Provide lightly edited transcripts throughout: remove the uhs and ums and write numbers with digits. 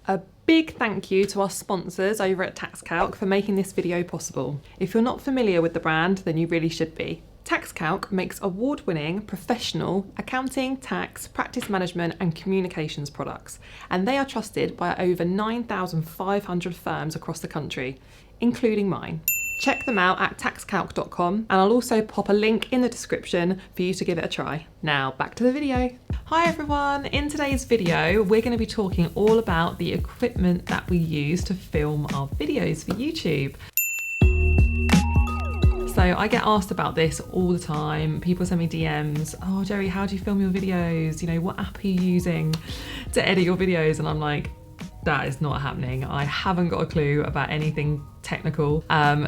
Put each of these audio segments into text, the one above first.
A big thank you to our sponsors over at TaxCalc for making this video possible. If you're not familiar with the brand, then you really should be. TaxCalc makes award-winning professional accounting, tax, practice management and communications products, and they are trusted by over 9,500 firms across the country, including mine. Check them out at taxcalc.com, and I'll also pop a link in the description for you to give it a try. Now back to the video. Hi everyone, in today's video we're going to be talking all about the equipment that we use to film our videos for YouTube. So I get asked about this all the time. People send me DMs, oh Jeri, how do you film your videos? You know, what app are you using to edit your videos? And I'm like, that is not happening. I haven't got a clue about anything technical.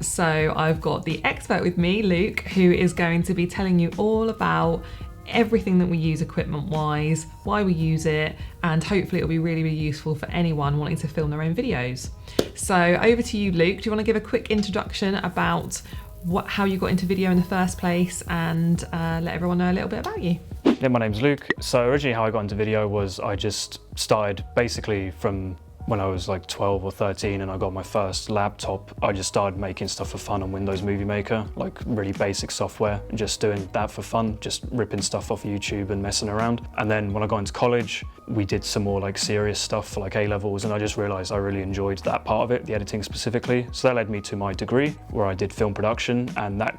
So I've got the expert with me, Luke, who is going to be telling you all about everything that we use equipment wise, why we use it, and hopefully it'll be really, really useful for anyone wanting to film their own videos. So over to you, Luke. Do you want to give a quick introduction about how you got into video in the first place and let everyone know a little bit about you? Yeah, my name's Luke. So originally how I got into video was I just started basically from when I was like 12 or 13 and I got my first laptop. I just started making stuff for fun on Windows Movie Maker, like really basic software, and just doing that for fun, just ripping stuff off YouTube and messing around. And then when I got into college, we did some more like serious stuff for like A-levels, and I just realized I really enjoyed that part of it, the editing specifically. So that led me to my degree where I did film production, and that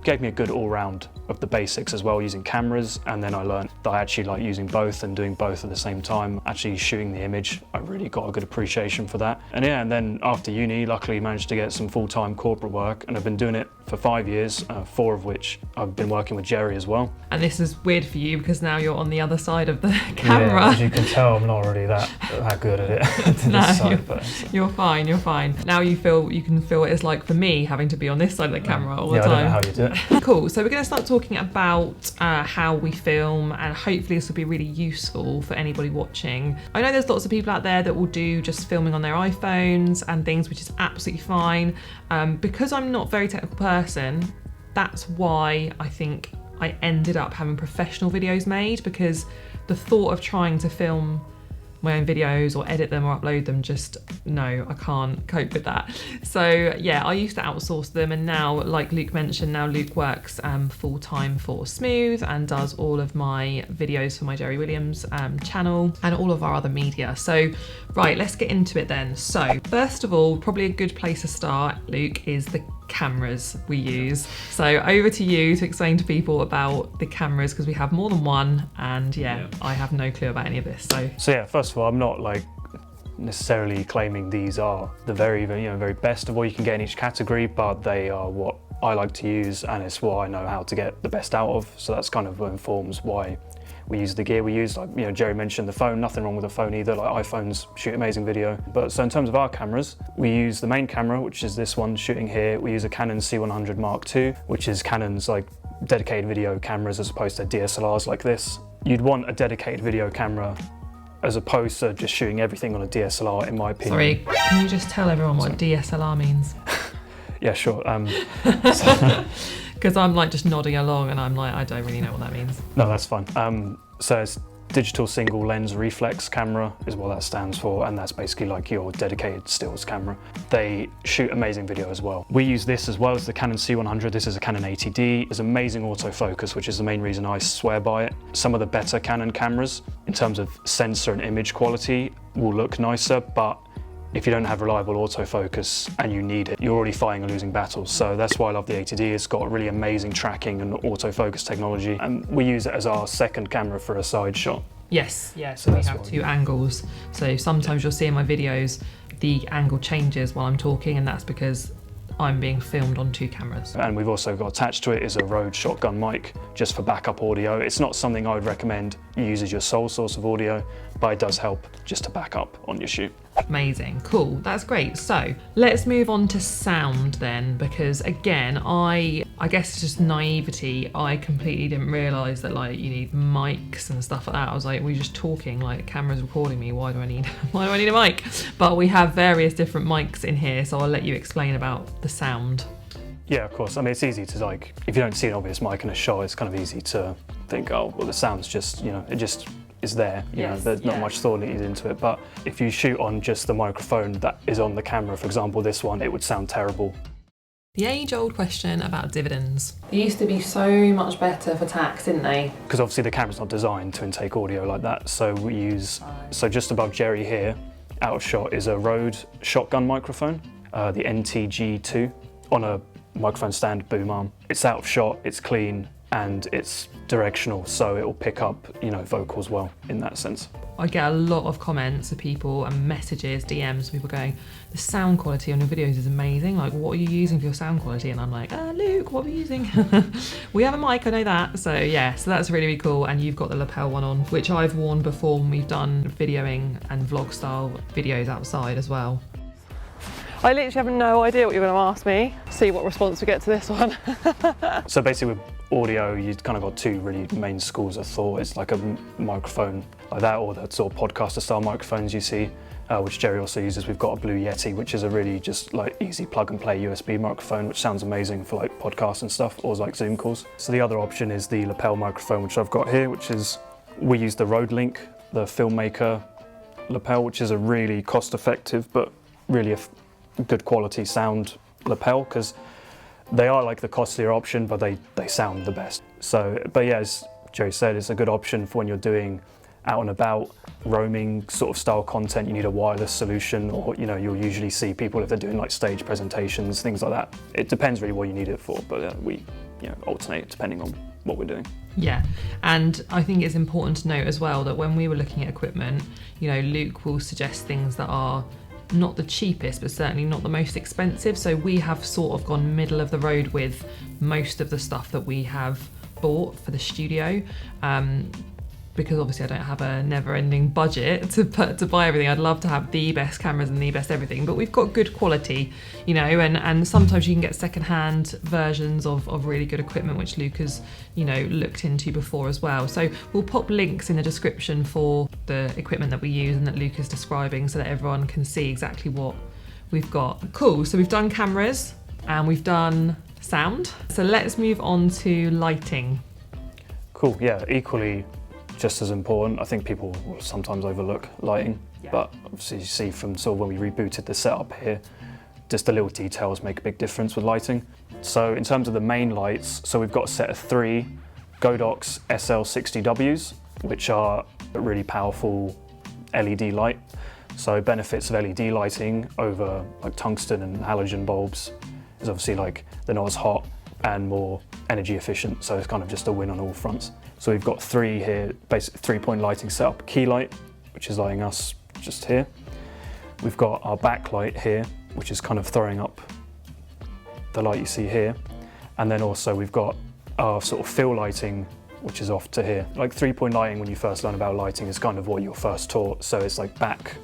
gave me a good all-round of the basics as well, using cameras. And then I learned that I actually like using both and doing both at the same time, actually shooting the image. I really got a good appreciation for that. And yeah, and then after uni, luckily managed to get some full-time corporate work, and I've been doing it for 5 years, 4 of which I've been working with Jeri as well. And this is weird for you because now you're on the other side of the camera. Yeah, as you can tell, I'm not really that good at it. No, you're fine, you're fine. Now you can feel what it's like for me having to be on this side of the camera all the time. I don't know how you do it. Cool, so we're going to start talking about how we film, and hopefully this will be really useful for anybody watching. I know there's lots of people out there that will do just filming on their iPhones and things, which is absolutely fine. Because I'm not a very technical person, that's why I think I ended up having professional videos made, because the thought of trying to film my own videos or edit them or upload them, just no, I can't cope with that. So yeah, I used to outsource them, and now, like Luke mentioned, now Luke works full-time for Smooth and does all of my videos for my Jeri Williams channel and all of our other media. So right, let's get into it then. So first of all, probably a good place to start, Luke, is the cameras we use. So over to you to explain to people about the cameras, because we have more than one, and yeah, I have no clue about any of this. So yeah, first of all, I'm not like necessarily claiming these are the very best of what you can get in each category, but they are what I like to use, and it's what I know how to get the best out of. So that's kind of what informs why we use the gear we use. Like, Jeri mentioned the phone, nothing wrong with the phone either. Like, iPhones shoot amazing video. But so in terms of our cameras, we use the main camera, which is this one shooting here. We use a Canon C100 Mark II, which is Canon's like dedicated video cameras as opposed to DSLRs like this. You'd want a dedicated video camera as opposed to just shooting everything on a DSLR, in my opinion. Sorry, can you just tell everyone what DSLR means? Yeah, sure. Because I'm like just nodding along and I'm like, I don't really know what that means. No, that's fine. So it's digital single lens reflex camera is what that stands for, and that's basically like your dedicated stills camera. They shoot amazing video as well. We use this as well as the Canon C100. This is a Canon 80D. There's amazing autofocus, which is the main reason I swear by it. Some of the better Canon cameras in terms of sensor and image quality will look nicer, but if you don't have reliable autofocus and you need it, you're already fighting a losing battle. So that's why I love the 80D. It's got really amazing tracking and autofocus technology, and we use it as our second camera for a side shot. Yes, yeah, so we have two angles. So sometimes you'll see in my videos, the angle changes while I'm talking, and that's because I'm being filmed on two cameras. And we've also got attached to it is a Rode shotgun mic, just for backup audio. It's not something I would recommend you use as your sole source of audio, but it does help just to back up on your shoot. Amazing, cool, that's great. So let's move on to sound then, because again, I guess it's just naivety. I completely didn't realise that like you need mics and stuff like that. I was like, we're just talking, like camera's recording me, why do I need a mic? But we have various different mics in here, so I'll let you explain about the sound. Yeah, of course. I mean, it's easy to like, if you don't see an obvious mic in a shot, it's kind of easy to think, oh, well, the sound's just, it just is there. You know, there's not much thought needed into it. But if you shoot on just the microphone that is on the camera, for example, this one, it would sound terrible. The age-old question about dividends. They used to be so much better for tax, didn't they? Because obviously the camera's not designed to intake audio like that, so we use, so just above Jeri here, out of shot, is a Rode shotgun microphone, the NTG2, on a microphone stand boom arm. It's out of shot, it's clean, and it's directional, so it will pick up, you know, vocals well in that sense. I get a lot of comments of people and messages, DMs, people going, the sound quality on your videos is amazing. Like, what are you using for your sound quality? And I'm like, Luke, what are we using? We have a mic, I know that. So yeah, so that's really, really cool. And you've got the lapel one on, which I've worn before when we've done videoing and vlog style videos outside as well. I literally have no idea what you're going to ask me. See what response we get to this one. So basically with audio, you've kind of got two really main schools of thought. It's like a microphone like that, or the sort of podcaster style microphones you see, which Jeri also uses. We've got a Blue Yeti, which is a really just like easy plug and play USB microphone, which sounds amazing for like podcasts and stuff, or like Zoom calls. So the other option is the lapel microphone, which I've got here, which is, we use the Rode Link, the filmmaker lapel, which is a really cost effective, but really good quality sound lapel, because they are like the costlier option, but they sound the best. So, but yeah, as Jeri said, it's a good option for when you're doing out and about, roaming sort of style content. You need a wireless solution, or you know, you'll usually see people if they're doing like stage presentations, things like that. It depends really what you need it for, but we, you know, alternate depending on what we're doing. Yeah, and I think it's important to note as well that when we were looking at equipment, you know, Luke will suggest things that are not the cheapest, but certainly not the most expensive. So we have sort of gone middle of the road with most of the stuff that we have bought for the studio. Because obviously I don't have a never-ending budget to buy everything. I'd love to have the best cameras and the best everything, but we've got good quality, you know, and sometimes you can get second-hand versions of really good equipment, which Luke has, you know, looked into before as well. So we'll pop links in the description for the equipment that we use and that Luke is describing, so that everyone can see exactly what we've got. Cool, so we've done cameras and we've done sound. So let's move on to lighting. Cool, yeah, equally just as important. I think people will sometimes overlook lighting, but obviously you see from sort of when we rebooted the setup here, just the little details make a big difference with lighting. So in terms of the main lights, so we've got a set of 3 Godox SL60Ws, which are a really powerful LED light. So benefits of LED lighting over like tungsten and halogen bulbs is obviously like they're not as hot and more energy efficient, so it's kind of just a win on all fronts. So we've got 3 here, basic 3-point lighting setup. Key light, which is lighting us just here. We've got our backlight here, which is kind of throwing up the light you see here. And then also we've got our sort of fill lighting, which is off to here. Like 3-point lighting, when you first learn about lighting, is kind of what you're first taught. So it's like back,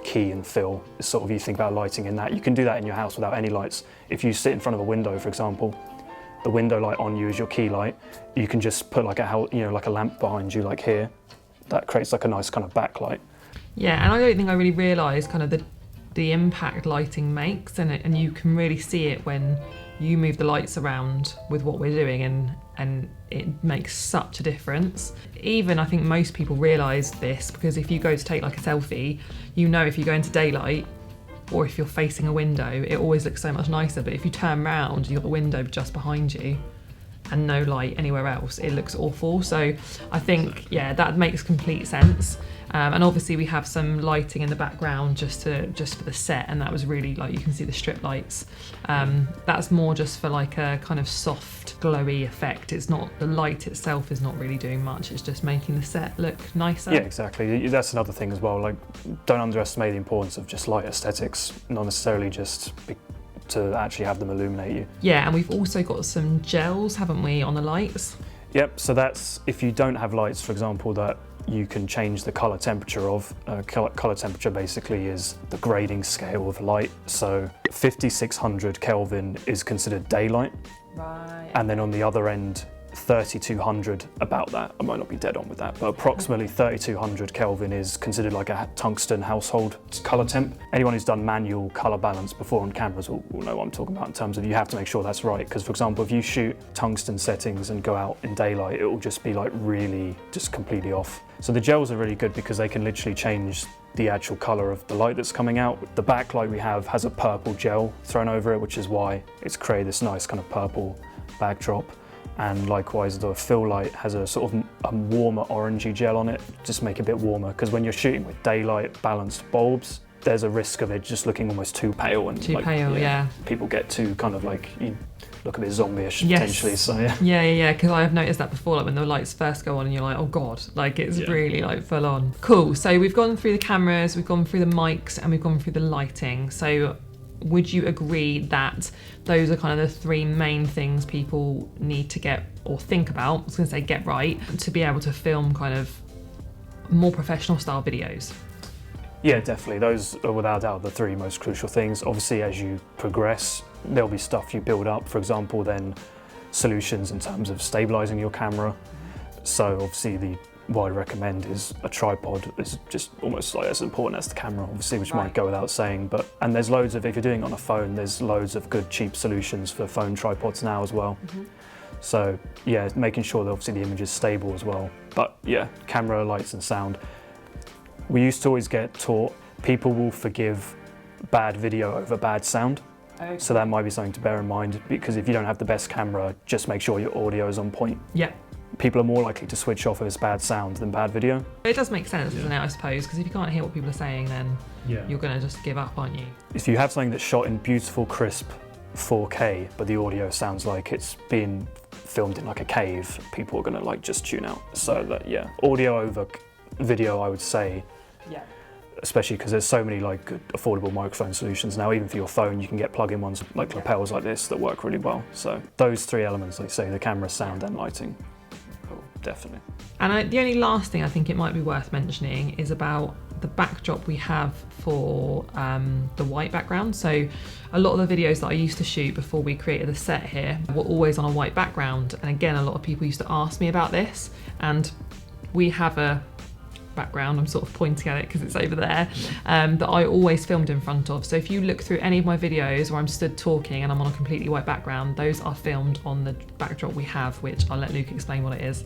key and fill. It's sort of, you think about lighting in that. You can do that in your house without any lights. If you sit in front of a window, for example, the window light on you is your key light. You can just put like like a lamp behind you, like here. That creates like a nice kind of backlight. Yeah, and I don't think I really realised kind of the impact lighting makes, and you can really see it when you move the lights around with what we're doing, and it makes such a difference. Even I think most people realise this, because if you go to take like a selfie, you know, if you go into daylight, or if you're facing a window, it always looks so much nicer. But if you turn around, you've got the window just behind you and no light anywhere else, it looks awful. So I think, yeah, that makes complete sense. And obviously we have some lighting in the background just for the set, and that was really, like, you can see the strip lights. That's more just for like a kind of soft, glowy effect. It's not, the light itself is not really doing much, it's just making the set look nicer. Yeah, exactly. That's another thing as well. Like, don't underestimate the importance of just light aesthetics, not necessarily just to actually have them illuminate you. Yeah, and we've also got some gels, haven't we, on the lights? Yep, so that's, if you don't have lights, for example, that you can change the colour temperature of. Colour temperature basically is the grading scale of light. So 5600 Kelvin is considered daylight. Right. And then on the other end, 3200, about that. I might not be dead on with that, but approximately 3200 Kelvin is considered like a tungsten household color temp. Anyone who's done manual color balance before on cameras will know what I'm talking about in terms of you have to make sure that's right. Because for example, if you shoot tungsten settings and go out in daylight, it will just be like really just completely off. So the gels are really good because they can literally change the actual color of the light that's coming out. The backlight we have has a purple gel thrown over it, which is why it's created this nice kind of purple backdrop. And likewise, the fill light has a sort of a warmer orangey gel on it, just make it a bit warmer, because when you're shooting with daylight balanced bulbs, there's a risk of it just looking almost too pale. And too pale, yeah. People get too kind of like, you look a bit zombie-ish potentially, so yeah. Yeah, because I have noticed that before, like when the lights first go on and you're like, oh God, like it's really like full on. Cool, so we've gone through the cameras, we've gone through the mics, and we've gone through the lighting. So would you agree that those are kind of the three main things people need to get or think about, I was going to say get right, to be able to film kind of more professional style videos? Yeah, definitely. Those are without doubt the three most crucial things. Obviously, as you progress, there'll be stuff you build up. For example, then solutions in terms of stabilizing your camera. So obviously what I recommend is a tripod. Is just almost like as important as the camera, obviously, which might go without saying. And there's loads of, if you're doing it on a phone, there's loads of good cheap solutions for phone tripods now as well. So yeah, making sure that obviously the image is stable as well. But yeah, camera, lights and sound. We used to always get taught people will forgive bad video over bad sound. Okay. So that might be something to bear in mind, because if you don't have the best camera, just make sure your audio is on point. Yeah. People are more likely to switch off if it's bad sound than bad video. It does make sense, doesn't it, I suppose, because if you can't hear what people are saying, then you're going to just give up, aren't you? If you have something that's shot in beautiful, crisp 4K, but the audio sounds like it's being filmed in like a cave, people are going to like just tune out. So that, audio over video, I would say. Yeah. Especially because there's so many like good affordable microphone solutions now. Even for your phone, you can get plug-in ones like lapels like this that work really well. So those three elements, like say the camera, sound and lighting. Cool. Definitely. And the only last thing I think it might be worth mentioning is about the backdrop we have for the white background. So a lot of the videos that I used to shoot before we created the set here were always on a white background. And again, a lot of people used to ask me about this, and we have a background, I'm sort of pointing at it because it's over there, that I always filmed in front of. So if you look through any of my videos where I'm stood talking and I'm on a completely white background, those are filmed on the backdrop we have, which I'll let Luke explain what it is.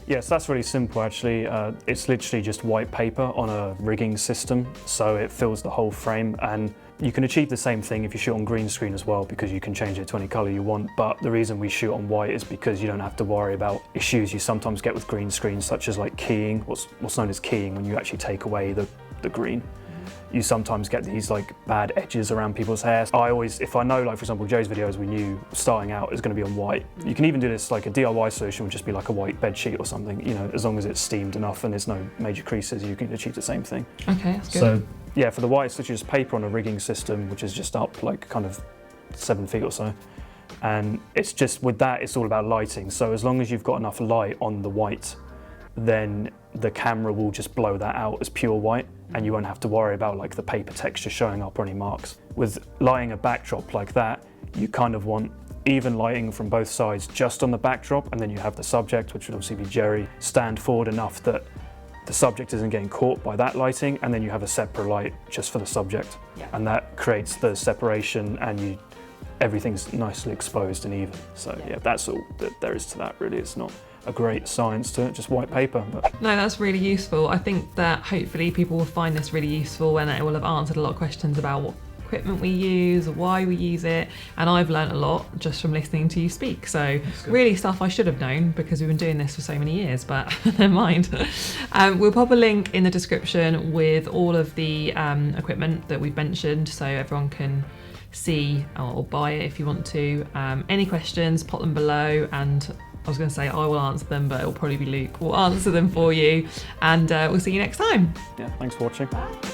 Yes, that's really simple actually. It's literally just white paper on a rigging system, so it fills the whole frame, and you can achieve the same thing if you shoot on green screen as well, because you can change it to any colour you want. But the reason we shoot on white is because you don't have to worry about issues you sometimes get with green screens, such as like keying, what's known as keying, when you actually take away the green. You sometimes get these like bad edges around people's hair. I always, if I know, like for example, Joe's videos we knew starting out is going to be on white. You can even do this, like a DIY solution would just be like a white bed sheet or something, you know, as long as it's steamed enough and there's no major creases, you can achieve the same thing. Okay, that's good. So yeah, for the white, it's literally just paper on a rigging system, which is just up like kind of 7 feet or so. And it's just, with that, it's all about lighting. So as long as you've got enough light on the white, then the camera will just blow that out as pure white, and you won't have to worry about like the paper texture showing up or any marks. With lighting a backdrop like that, you kind of want even lighting from both sides just on the backdrop, and then you have the subject, which would obviously be Jeri, stand forward enough that the subject isn't getting caught by that lighting, and then you have a separate light just for the subject. And that creates the separation, and everything's nicely exposed and even. So yeah, that's all that there is to that really. It's not a great science to it, just white paper. But no, that's really useful. I think that hopefully people will find this really useful, and it will have answered a lot of questions about what equipment we use, why we use it, and I've learned a lot just from listening to you speak. So really stuff I should have known because we've been doing this for so many years, but never mind. We'll pop a link in the description with all of the equipment that we've mentioned, so everyone can see or buy it if you want to. Any questions, pop them below, and I was going to say I will answer them, but it'll probably be Luke will answer them for you, and we'll see you next time. Yeah, thanks for watching. Bye.